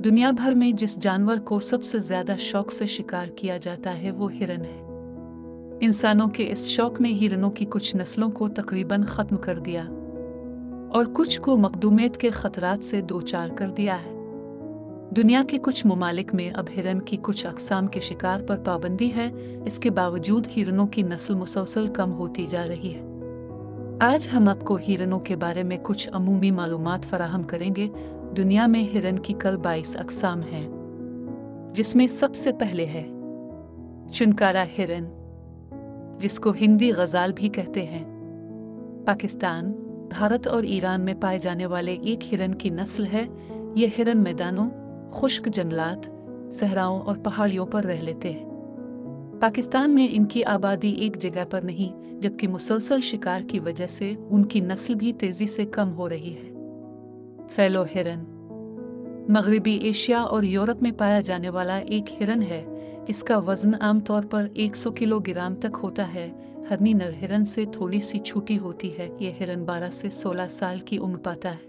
दुनिया भर में जिस जानवर को सबसे ज्यादा शौक से शिकार किया जाता है वो हिरन है। इंसानों के इस शौक ने हिरनों की कुछ नस्लों को तकरीबन खत्म कर दिया और कुछ को मकदूमियत के खतरात से दो चार कर दिया है। दुनिया के कुछ ममालिक में अब हिरन की कुछ अक़साम के शिकार पर पाबंदी है। इसके बावजूद हिरनों की नस्ल मुसलसल कम होती जा रही है। आज हम आपको हिरनों के बारे में कुछ अमूमी मालूमात फराहम करेंगे। दुनिया में हिरन की कुल 22 अक़साम हैं, जिसमें सबसे पहले है चुनकारा हिरन, जिसको हिंदी गज़ाल भी कहते हैं। पाकिस्तान, भारत और ईरान में पाए जाने वाले एक हिरन की नस्ल है। ये हिरन मैदानों, खुश्क जंगलात, सहराओं और पहाड़ियों पर रह लेते हैं। पाकिस्तान में इनकी आबादी एक जगह पर नहीं, जबकि मुसलसल शिकार की वजह से उनकी नस्ल भी तेजी से कम हो रही है। फैलो हिरन मगरबी एशिया और यूरोप में पाया जाने वाला एक हिरन है। इसका वजन आमतौर पर 100 किलोग्राम तक होता है। हरनी नर हिरन से थोड़ी सी छोटी होती है। यह हिरन 12 से 16 साल की उम्र पाता है।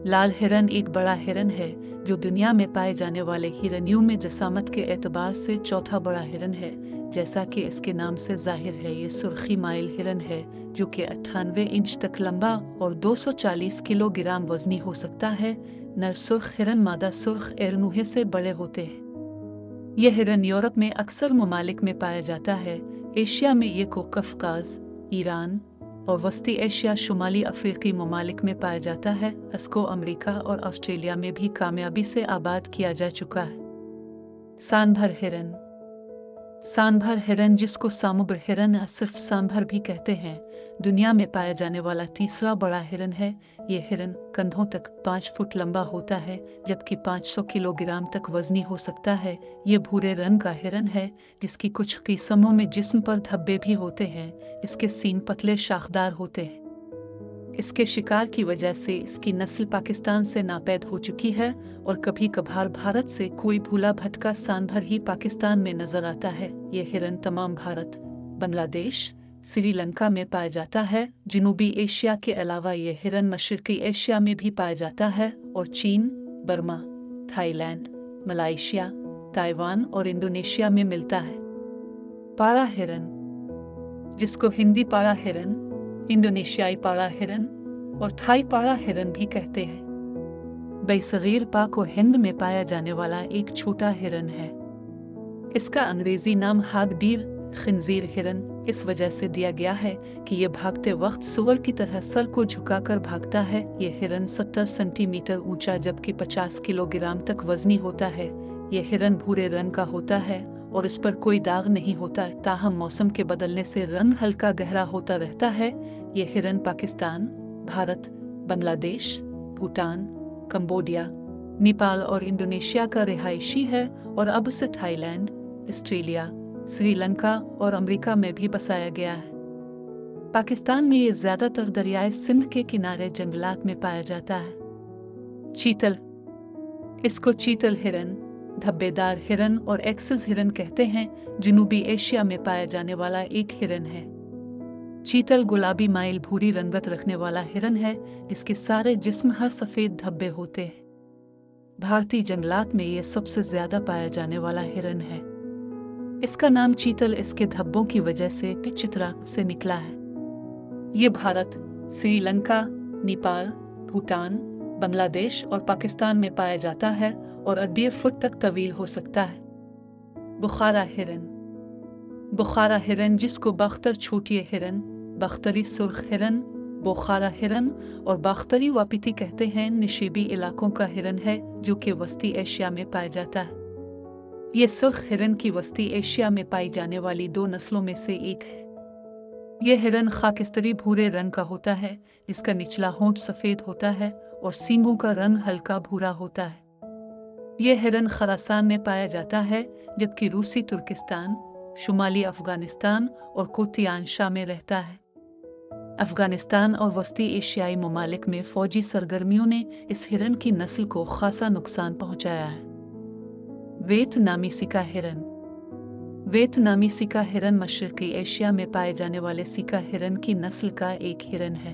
लाल हिरन एक बड़ा हिरन है जो दुनिया में पाए जाने वाले हिरनियों में जसामत के एतबार से चौथा बड़ा हिरन है। जैसा कि इसके नाम से जाहिर है, ये सुर्खी माइल हिरन है जो कि 98 इंच तक लंबा और 240 किलोग्राम वजनी हो सकता है। नर सुर्ख हिरन मादा सुर्ख एरनूहे से बड़े होते हैं। यह हिरन यूरोप में अक्सर ममालिक में पाया जाता है। एशिया में ये को कफकाज, ईरान और वस्ती एशिया, शुमाली अफ्रीकी ममालिक में पाया जाता है। इसको अमेरिका और ऑस्ट्रेलिया में भी कामयाबी से आबाद किया जा चुका है। सांभर हिरन, जिसको सामुब्र हिरन या सिर्फ सांभर भी कहते हैं, दुनिया में पाया जाने वाला तीसरा बड़ा हिरन है। ये हिरन कंधों तक 5 फुट लंबा होता है, जबकि 500 किलोग्राम तक वजनी हो सकता है। ये भूरे रंग का हिरन है, जिसकी कुछ किस्मों में जिस्म पर धब्बे भी होते हैं। इसके सींग पतले शाखदार होते हैं। इसके शिकार की वजह से इसकी नस्ल पाकिस्तान से नापैद हो चुकी है और कभी कभार भारत से कोई भूला भटका सांभर ही पाकिस्तान में नजर आता है। ये हिरन तमाम भारत, बांग्लादेश, श्रीलंका में पाया जाता है। जनूबी एशिया के अलावा ये हिरन मशरकी एशिया में भी पाया जाता है और चीन, बर्मा, थाईलैंड, मलाइशिया, ताइवान और इंडोनेशिया में मिलता है। पाड़ा हिरन, जिसको हिंदी पाड़ा हिरन, इंडोनेशियाई पाड़ा हिरन और थाई पाड़ा हिरन भी कहते हैं, बरसगीर पाक और हिंद में पाया जाने वाला एक छोटा हिरन है। इसका अंग्रेजी नाम हागडीर खिंजीर हिरन इस वजह से दिया गया है कि यह भागते वक्त सुअर की तरह सर को झुकाकर भागता है। यह हिरन 70 सेंटीमीटर ऊंचा जबकि 50 किलोग्राम तक वजनी होता है। यह हिरन भूरे रंग का होता है और इस पर कोई दाग नहीं होता, ताहम मौसम के बदलने से रंग हल्का गहरा होता रहता है। यह हिरन पाकिस्तान, भारत, बांग्लादेश, भूटान, कंबोडिया, नेपाल और इंडोनेशिया का रिहायशी है और अब से थाईलैंड, ऑस्ट्रेलिया, श्रीलंका और अमेरिका में भी बसाया गया है। पाकिस्तान में ये ज्यादातर दरियाए सिंध के किनारे जंगलात में पाया जाता है। चीतल, इसको चीतल हिरन, धब्बेदार हिरन और एक्सिस हिरन कहते हैं। जनूबी एशिया में पाया जाने वाला एक हिरन है। चीतल गुलाबी माइल भूरी रंगत रखने वाला हिरन है, जिसके सारे जिस्म हर सफेद धब्बे होते हैं। भारतीय जंगलात में यह सबसे ज्यादा पाया जाने वाला हिरन है। इसका नाम चीतल इसके धब्बों की वजह से चित्रा से निकला है। ये भारत, श्रीलंका, नेपाल, भूटान, बांग्लादेश और पाकिस्तान में पाया जाता है और 80 फुट तक तवील हो सकता है। बुखारा हिरन, जिसको बख्तर छोटी हिरन, बख्तरी सुर्ख हिरन, बोखारा हिरन और बख्तरी वापिती कहते हैं, निशीबी इलाकों का हिरन है जो कि वस्ती एशिया में पाया जाता है। ये सुर्ख हिरन की वस्ती एशिया में पाई जाने वाली 2 नस्लों में से एक है। यह हिरन खाकिस्तरी भूरे रंग का होता है, जिसका निचला होंठ सफेद होता है और सींगों का रंग हल्का भूरा होता है। यह हिरन खरासान में पाया जाता है, जबकि रूसी तुर्किस्तान, शुमाली अफगानिस्तान और कोतियांशा में रहता है। अफगानिस्तान और वस्ती एशियाई ममालिक में फौजी सरगर्मियों ने इस हिरन की नस्ल को खासा नुकसान पहुंचाया है। वियतनामी सिका हिरन मशरकी एशिया में पाए जाने वाले सिका हिरन की नस्ल का एक हिरन है।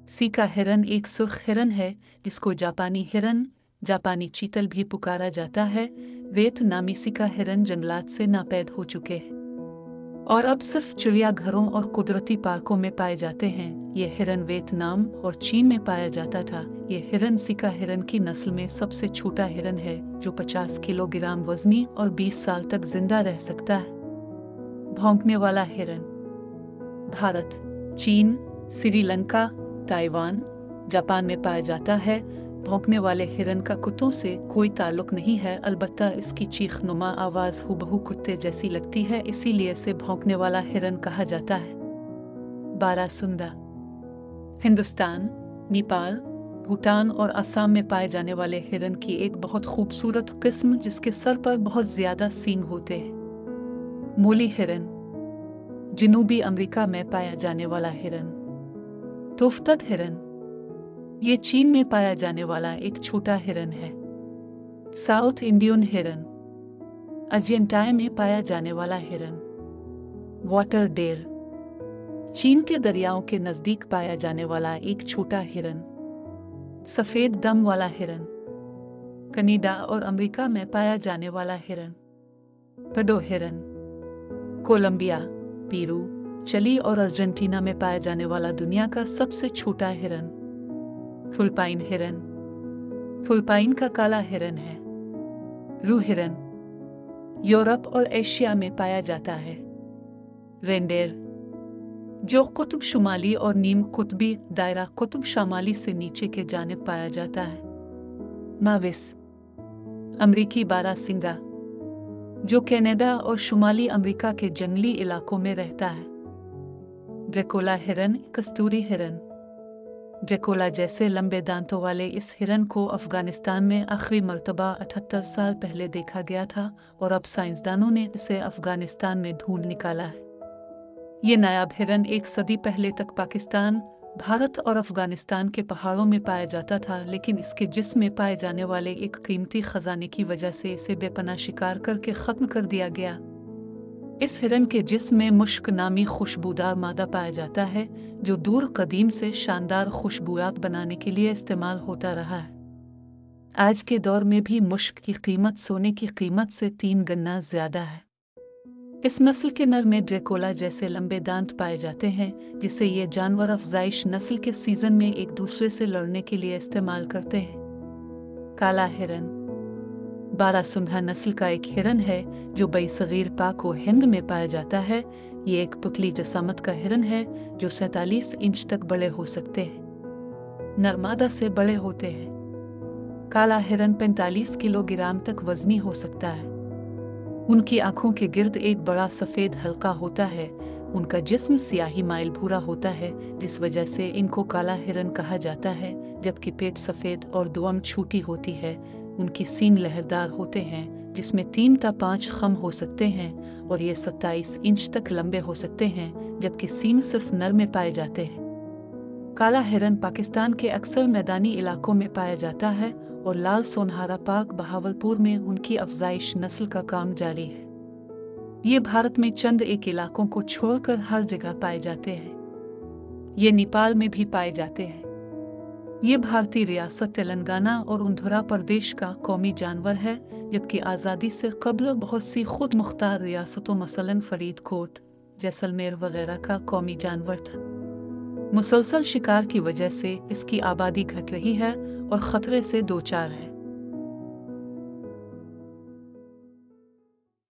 सीका हिरन एक सुर्ख हिरन है जिसको जापानी हिरन, जापानी चीतल भी पुकारा जाता है। वियतनामी सीका हिरन जंगलात से नापैद हो चुके हैं और अब सिर्फ चिड़ियाघरों और कुदरती पार्कों में पाए जाते हैं। ये हिरन वियतनाम और चीन में पाया जाता था। ये हिरन सीका हिरन की नस्ल में सबसे छोटा हिरन है जो 50 किलोग्राम वजनी और 20 साल तक जिंदा रह सकता है। भौंकने वाला हिरन भारत, चीन, श्रीलंका, ताइवान, जापान में पाया जाता है। भौंकने वाले हिरन का कुत्तों से कोई ताल्लुक नहीं है, अलबत्ता इसकी चीख-नुमा आवाज हूबहू कुत्ते जैसी लगती है, इसीलिए इसे भौंकने वाला हिरन कहा जाता है। बारासुंदा हिंदुस्तान, नेपाल, भूटान और असम में पाए जाने वाले हिरन की एक बहुत खूबसूरत किस्म जिसके सर पर बहुत ज्यादा सींग होते हैं। मोली हिरन जनूबी अमेरिका में पाया जाने वाला हिरन। तोफ्तद हिरन ये चीन में पाया जाने वाला एक छोटा हिरन है। साउथ इंडियन हिरन अर्जेंटाइन में पाया जाने वाला हिरन। वाटर डेर चीन के दरियाओं के नजदीक पाया जाने वाला एक छोटा हिरन। सफेद दम वाला हिरन कनाडा और अमेरिका में पाया जाने वाला हिरन। पडो हिरन कोलंबिया, पेरू, चिली और अर्जेंटीना में पाया जाने वाला दुनिया का सबसे छोटा हिरन। फुलपाइन हिरन फुलपाइन का काला हिरन है। रू हिरन यूरोप और एशिया में पाया जाता है। रेंडेर जो कुतुब शुमाली और नीम कुतबी दायरा कुतुब शुमाली से नीचे के जानिब पाया जाता है। माविस अमरीकी बारासिंगा जो कनाडा और शुमाली अमेरिका के जंगली इलाकों में रहता है। ड्रैकुला हिरन कस्तूरी हिरन ड्रैकुला जैसे लंबे दांतों वाले इस हिरन को अफगानिस्तान में आखिरी मर्तबा 78 साल पहले देखा गया था और अब साइंसदानों ने इसे अफगानिस्तान में ढूंढ निकाला है। ये नायाब हिरन एक सदी पहले तक पाकिस्तान, भारत और अफगानिस्तान के पहाड़ों में पाया जाता था, लेकिन इसके जिस्म में पाए जाने वाले एक कीमती खजाने की वजह से इसे बेपनाह शिकार करके खत्म कर दिया गया। इस हिरन के जिस्म में मुश्क नामी खुशबूदार मादा पाया जाता है जो दूर कदीम से शानदार खुशबूयात बनाने के लिए इस्तेमाल होता रहा है। आज के दौर में भी मुश्क की कीमत सोने की कीमत से 3 गुना ज्यादा है। इस नस्ल के नर में ड्रैकुला जैसे लंबे दांत पाए जाते हैं जिसे ये जानवर अफजाइश नस्ल के सीजन में एक दूसरे से लड़ने के लिए इस्तेमाल करते हैं। काला हिरन बारासुंधा नस्ल का एक हिरन है जो बरसगीर पाक व हिंद में पाया जाता है। ये एक पुतली जसामत का हिरन है जो 47 इंच तक बड़े हो सकते हैं। नरमादा से बड़े होते हैं। काला हिरन 45 किलोग्राम तक वजनी हो सकता है। उनकी आंखों के गिर्द एक बड़ा सफेद हल्का होता है। उनका जिस्म सियाही माइल भूरा होता है जिस वजह से इनको काला हिरन कहा जाता है, जबकि पेट सफेद और दुम छोटी होती है। उनकी सींग लहरदार होते हैं जिसमें 3 या 5 खम हो सकते हैं और ये 27 इंच तक लंबे हो सकते हैं, जबकि सींग सिर्फ नर में पाए जाते हैं। काला हिरन पाकिस्तान के अक्सर मैदानी इलाकों में पाया जाता है और लाल सोनहारा पार्क बहावलपुर में उनकी अफजाइश नस्ल का काम जारी है। ये भारत में चंद एक इलाकों को छोड़कर हर जगह पाए जाते हैं। ये नेपाल में भी पाए जाते हैं। ये भारतीय रियासत तेलंगाना और आंध्र प्रदेश का कौमी जानवर है, जबकि आज़ादी से कबल बहुत सी खुद मुख्तार रियासतों मसलन फरीदकोट, जैसलमेर वगैरह का कौमी जानवर था। मुसलसल शिकार की वजह से इसकी आबादी घट रही है और खतरे से दो चार है।